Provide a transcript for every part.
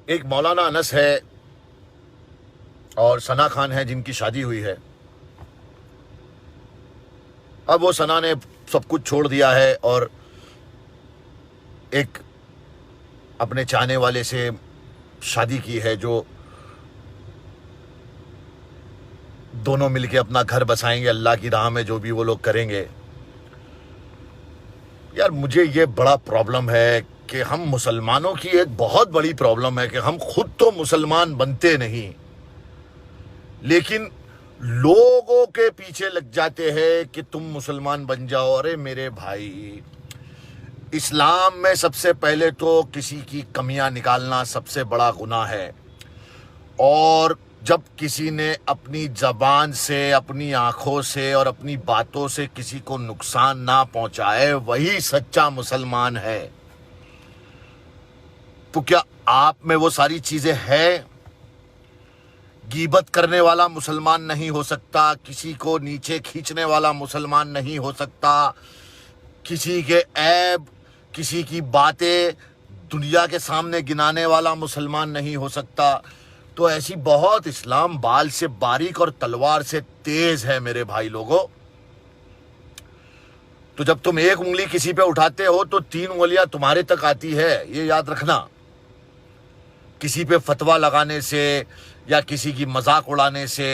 एक मौलाना अनस है और सना खान है जिनकी शादी हुई है। अब वो सना ने सब कुछ छोड़ दिया है और एक अपने चाहने वाले से शादी की है, जो दोनों मिलके अपना घर बसाएंगे अल्लाह की राह में, जो भी वो लोग करेंगे। यार मुझे ये बड़ा प्रॉब्लम है कि हम मुसलमानों की एक बहुत बड़ी प्रॉब्लम है कि हम खुद तो मुसलमान बनते नहीं, लेकिन लोगों के पीछे लग जाते हैं कि तुम मुसलमान बन जाओ। अरे मेरे भाई, इस्लाम में सबसे पहले तो किसी की कमियां निकालना सबसे बड़ा गुनाह है, और जब किसी ने अपनी जबान से, अपनी आंखों से और अपनी बातों से किसी को नुकसान ना पहुंचाए, वही सच्चा मुसलमान है। तो क्या आप में वो सारी चीजें हैं? गीबत करने वाला मुसलमान नहीं हो सकता, किसी को नीचे खींचने वाला मुसलमान नहीं हो सकता, किसी के ऐब, किसी की बातें दुनिया के सामने गिनाने वाला मुसलमान नहीं हो सकता। तो ऐसी बहुत इस्लाम बाल से बारीक और तलवार से तेज है मेरे भाई लोगों। तो जब तुम एक उंगली किसी पे उठाते हो तो 3 उंगलियां तुम्हारे तक आती है, ये याद रखना। किसी पे फतवा लगाने से या किसी की मजाक उड़ाने से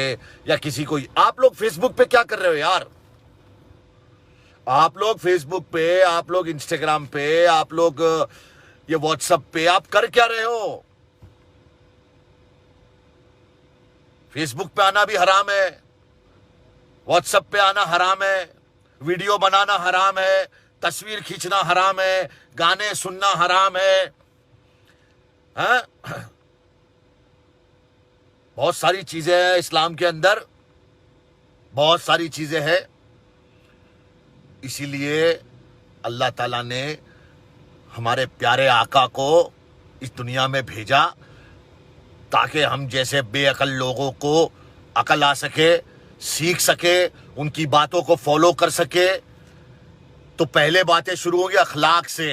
या किसी को, आप लोग फेसबुक पे क्या कर रहे हो यार? आप लोग फेसबुक पे, आप लोग इंस्टाग्राम पे, आप लोग ये व्हाट्सएप पे, आप कर क्या रहे हो? फेसबुक पे आना भी हराम है, व्हाट्सएप पे आना हराम है, वीडियो बनाना हराम है, तस्वीर खींचना हराम है, गाने सुनना हराम है, हाँ? बहुत सारी चीजें हैं इस्लाम के अंदर, बहुत सारी चीजें हैं। इसीलिए अल्लाह ताला ने हमारे प्यारे आका को इस दुनिया में भेजा ताकि हम जैसे बेअकल लोगों को अकल आ सके, सीख सके, उनकी बातों को फॉलो कर सके। तो पहले बातें शुरू होगी अखलाक से।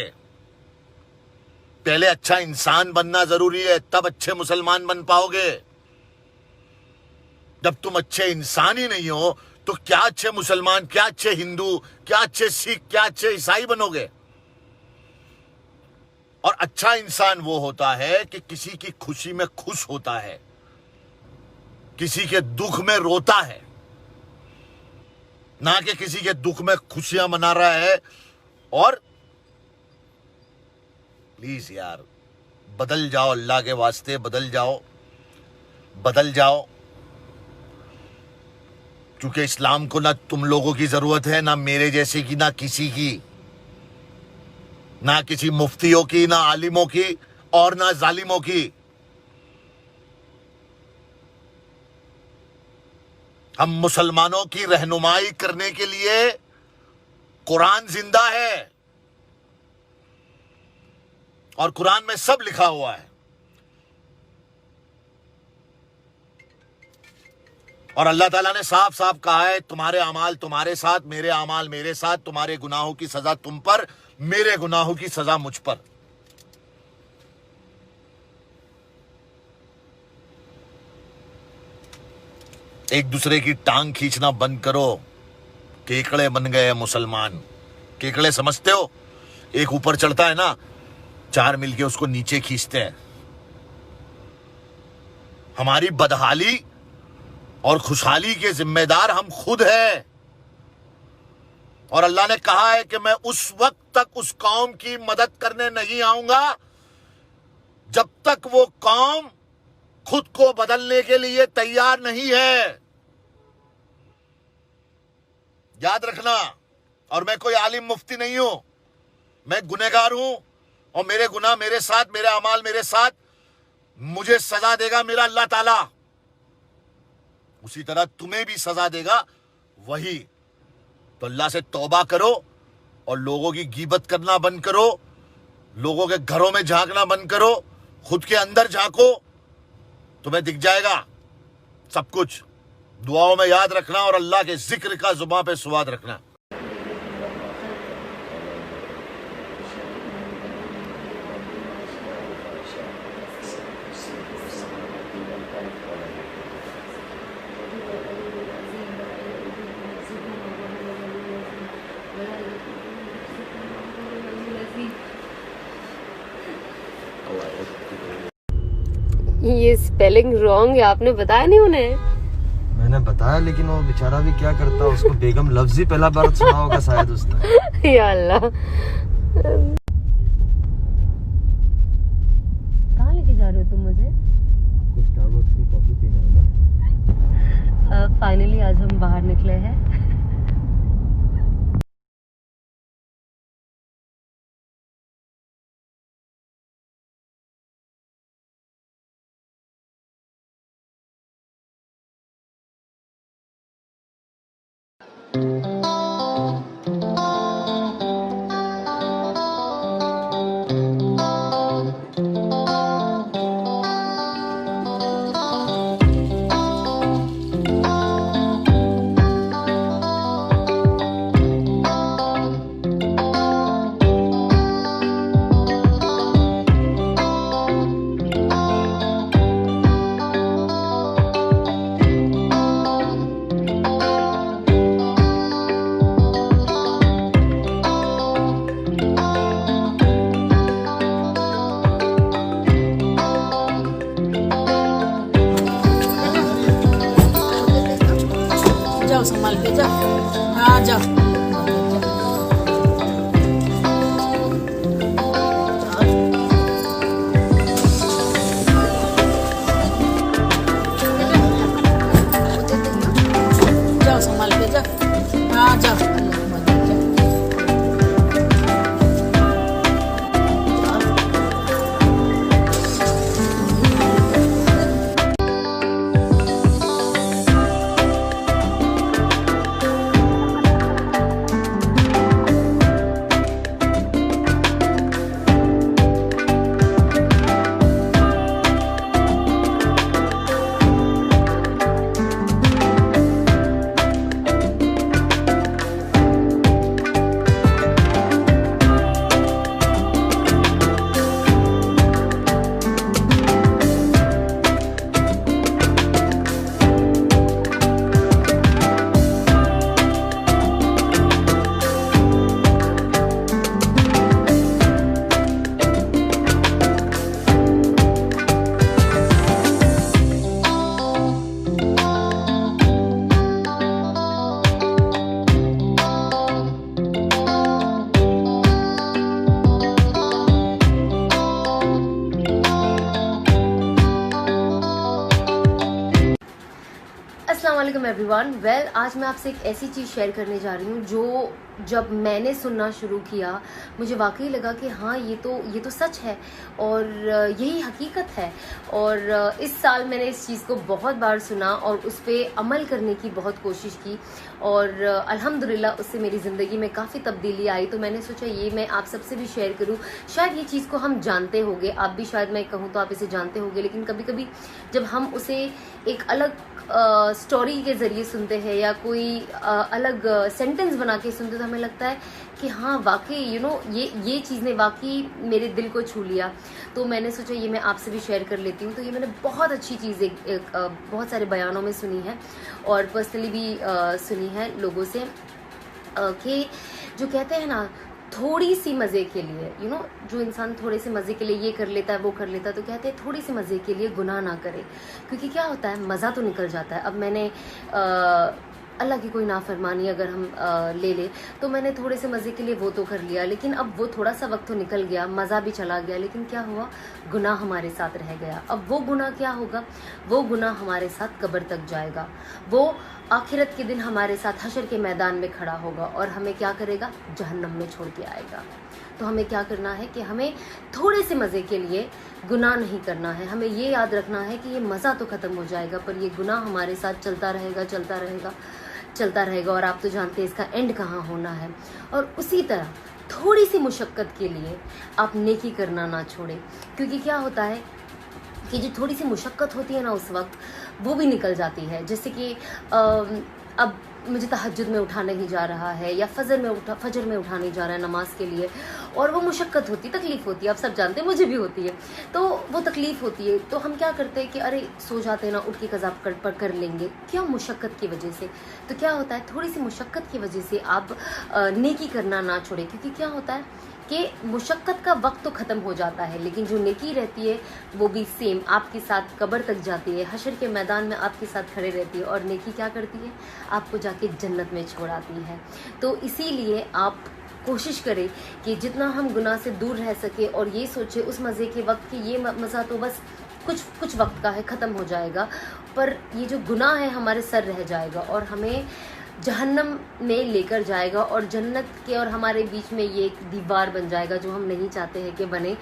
पहले अच्छा इंसान बनना जरूरी है, तब अच्छे मुसलमान बन पाओगे। जब तुम अच्छे इंसान ही नहीं हो तो क्या अच्छे मुसलमान, क्या अच्छे हिंदू, क्या अच्छे सिख, क्या अच्छे ईसाई बनोगे? और अच्छा इंसान वो होता है कि किसी की खुशी में खुश होता है, किसी के दुख में रोता है, ना कि किसी के दुख में खुशियां मना रहा है। और प्लीज यार बदल जाओ, अल्लाह के वास्ते बदल जाओ, बदल जाओ। क्योंकि इस्लाम को ना तुम लोगों की जरूरत है, ना मेरे जैसे की, ना किसी की, ना किसी मुफ्तियों की, ना आलिमों की और ना जालिमों की। हम मुसलमानों की रहनुमाई करने के लिए कुरान जिंदा है और कुरान में सब लिखा हुआ है। और अल्लाह ताला ने साफ साफ कहा है, तुम्हारे अमाल तुम्हारे साथ, मेरे अमाल मेरे साथ, तुम्हारे गुनाहों की सजा तुम पर, मेरे गुनाहों की सजा मुझ पर। एक दूसरे की टांग खींचना बंद करो। केकड़े बन गए मुसलमान। केकड़े समझते हो? एक ऊपर चढ़ता है ना, 4 मिलके उसको नीचे खींचते हैं। हमारी बदहाली और खुशहाली के जिम्मेदार हम खुद हैं। और अल्लाह ने कहा है कि मैं उस वक्त तक उस कौम की मदद करने नहीं आऊंगा जब तक वो कौम खुद को बदलने के लिए तैयार नहीं है। याद रखना। और मैं कोई आलिम मुफ्ती नहीं हूं, मैं गुनहगार हूं और मेरे गुनाह मेरे साथ, मेरे अमाल मेरे साथ, मुझे सजा देगा मेरा अल्लाह ताला, उसी तरह तुम्हें भी सजा देगा वही। तो अल्लाह से तौबा करो और लोगों की गीबत करना बंद करो, लोगों के घरों में झांकना बंद करो, खुद के अंदर झांको, तुम्हें दिख जाएगा सब कुछ। दुआओं में याद रखना और अल्लाह के जिक्र का जुबान पे स्वाद रखना। ये स्पेलिंग रॉन्ग है, आपने बताया नहीं उन्हें? मैंने बताया, लेकिन वो बेचारा भी क्या करता, उसको बेगम लफ्ज ही पहला बार सुना होगा शायद उसने। या अल्लाह, कहाँ लेके जा रहे हो तुम मुझे? स्टारबक्स की कॉफी पीने वाला। फाइनली आज हम बाहर निकले हैं। जाओ संभाल के जाओ। हाँ जाओ। जाओ संभाल के जाओ। हाँ जाओ। अस्सलाम वालेकुम एवरीवन। वेल, आज मैं आपसे एक ऐसी चीज़ शेयर करने जा रही हूँ जो जब मैंने सुनना शुरू किया मुझे वाकई लगा कि हाँ ये तो सच है और यही हकीकत है। और इस साल मैंने इस चीज़ को बहुत बार सुना और उस पर अमल करने की बहुत कोशिश की और अल्हम्दुलिल्लाह उससे मेरी ज़िंदगी में काफ़ी तब्दीली आई। तो मैंने सोचा ये मैं आप सबसे भी शेयर करूँ। शायद ये चीज़ को हम जानते होंगे, आप भी शायद मैं कहूँ तो आप इसे जानते होंगे, लेकिन कभी कभी जब हम उसे एक अलग स्टोरी के ज़रिए सुनते हैं या कोई अलग सेंटेंस बना के सुनते तो हमें लगता है कि हाँ वाकई ये चीज़ ने वाकई मेरे दिल को छू लिया। तो मैंने सोचा ये मैं आपसे भी शेयर कर लेती हूँ। तो ये मैंने बहुत अच्छी चीज़ एक बहुत सारे बयानों में सुनी है और पर्सनली भी सुनी है लोगों से कि जो कहते हैं ना थोड़ी सी मज़े के लिए जो इंसान थोड़े से मज़े के लिए ये कर लेता है वो कर लेता है, तो कहते हैं थोड़ी सी मज़े के लिए गुनाह ना करे, क्योंकि क्या होता है मज़ा तो निकल जाता है। अब मैंने अल्लाह की कोई नाफरमानी अगर हम ले ले तो मैंने थोड़े से मज़े के लिए वो तो कर लिया, लेकिन अब वो थोड़ा सा वक्त तो निकल गया, मज़ा भी चला गया, लेकिन क्या हुआ गुनाह हमारे साथ रह गया। अब वो गुनाह क्या होगा, वो गुनाह हमारे साथ कब्र तक जाएगा, वो आखिरत के दिन हमारे साथ हशर के मैदान में खड़ा होगा और हमें क्या करेगा, जहन्नम में छोड़ के आएगा। तो हमें क्या करना है कि हमें थोड़े से मज़े के लिए गुनाह नहीं करना है। हमें ये याद रखना है कि ये मज़ा तो ख़त्म हो जाएगा पर ये गुनाह हमारे साथ चलता रहेगा चलता रहेगा चलता रहेगा और आप तो जानते हैं इसका एंड कहाँ होना है। और उसी तरह थोड़ी सी मुशक्क़त के लिए आप नेकी करना ना छोड़ें, क्योंकि क्या होता है कि जो थोड़ी सी मुशक्क़त होती है ना उस वक्त वो भी निकल जाती है। जैसे कि अब मुझे तहज्जुद में उठा नहीं जा रहा है, या फजर में उठा नहीं जा रहा है नमाज के लिए, और वो मुशक्क़त होती, तकलीफ़ होती है, आप सब जानते हैं, मुझे भी होती है, तो वो तकलीफ़ होती है, तो हम क्या करते हैं कि अरे सो जाते हैं ना, उठ के कज़ा कर लेंगे, क्या मुशक्क़त की वजह से। तो क्या होता है, थोड़ी सी मुशक्क़त की वजह से आप नेकी करना ना छोड़ें, क्योंकि क्या होता है कि मुशक्क़त का वक्त तो ख़त्म हो जाता है, लेकिन जो नेकी रहती है वो भी सेम आपके साथ कब्र तक जाती है, हशर के मैदान में आपके साथ खड़े रहती है, और नेकी क्या करती है, आपको जाके जन्नत में छोड़ आती है। तो इसीलिए आप कोशिश करें कि जितना हम गुनाह से दूर रह सके, और ये सोचे उस मज़े के वक्त कि ये मज़ा तो बस कुछ वक्त का है, ख़त्म हो जाएगा, पर ये जो गुनाह है हमारे सर रह जाएगा और हमें जहन्नम में लेकर जाएगा, और जन्नत के और हमारे बीच में ये एक दीवार बन जाएगा जो हम नहीं चाहते हैं कि बने।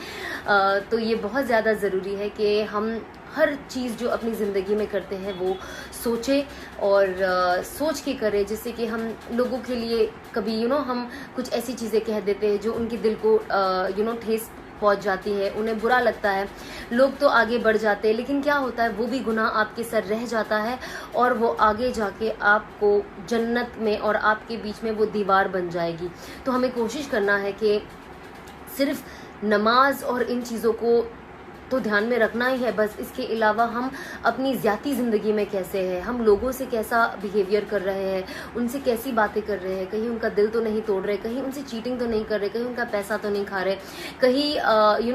तो ये बहुत ज़्यादा ज़रूरी है कि हम हर चीज़ जो अपनी ज़िंदगी में करते हैं वो सोचें, और सोच के करें, जिससे कि हम लोगों के लिए कभी हम कुछ ऐसी चीज़ें कह देते हैं जो उनके दिल को ठेस पहुंच जाती है, उन्हें बुरा लगता है, लोग तो आगे बढ़ जाते हैं, लेकिन क्या होता है वो भी गुनाह आपके सर रह जाता है, और वो आगे जाके आपको जन्नत में और आपके बीच में वो दीवार बन जाएगी। तो हमें कोशिश करना है कि सिर्फ नमाज और इन चीज़ों को तो ध्यान में रखना ही है, बस इसके अलावा हम अपनी ज़ाती ज़िंदगी में कैसे हैं, हम लोगों से कैसा बिहेवियर कर रहे हैं, उनसे कैसी बातें कर रहे हैं, कहीं उनका दिल तो नहीं तोड़ रहे, कहीं उनसे चीटिंग तो नहीं कर रहे, कहीं उनका पैसा तो नहीं खा रहे, कहीं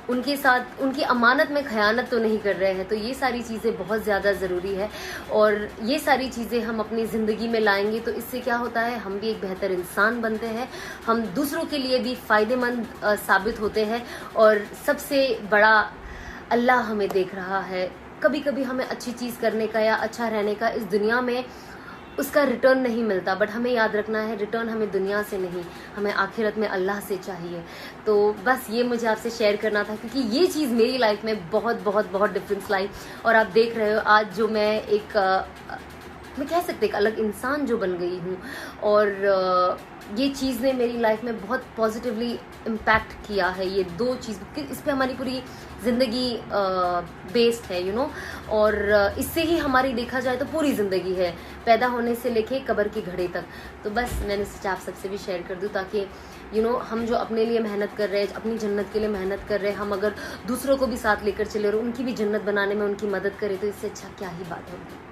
उनके साथ उनकी अमानत में खयानत तो नहीं कर रहे हैं। तो ये सारी चीज़ें बहुत ज़्यादा ज़रूरी है, और ये सारी चीज़ें हम अपनी ज़िंदगी में लाएंगे तो इससे क्या होता है, हम भी एक बेहतर इंसान बनते हैं, हम दूसरों के लिए भी फ़ायदेमंद साबित होते हैं, और सबसे बड़ा अल्लाह हमें देख रहा है। कभी कभी हमें अच्छी चीज़ करने का या अच्छा रहने का इस दुनिया में उसका रिटर्न नहीं मिलता, बट हमें याद रखना है रिटर्न हमें दुनिया से नहीं, हमें आखिरत में अल्लाह से चाहिए। तो बस ये मुझे आपसे शेयर करना था, क्योंकि ये चीज़ मेरी लाइफ में बहुत बहुत बहुत डिफरेंस लाई, और आप देख रहे हो आज जो मैं मैं कह सकते एक अलग इंसान जो बन गई हूँ, और ये चीज़ ने मेरी लाइफ में बहुत पॉजिटिवली इम्पैक्ट किया है। ये दो चीज़, इस पे हमारी पूरी ज़िंदगी बेस्ड है और इससे ही हमारी देखा जाए तो पूरी ज़िंदगी है, पैदा होने से लेके कब्र की घड़ी तक। तो बस मैंने सोचा आप सबसे भी शेयर कर दूँ, ताकि हम जो अपने लिए मेहनत कर रहे हैं, अपनी जन्नत के लिए मेहनत कर रहे हैं, हम अगर दूसरों को भी साथ लेकर चले और उनकी भी जन्नत बनाने में उनकी मदद करें, तो इससे अच्छा क्या ही बात होगी।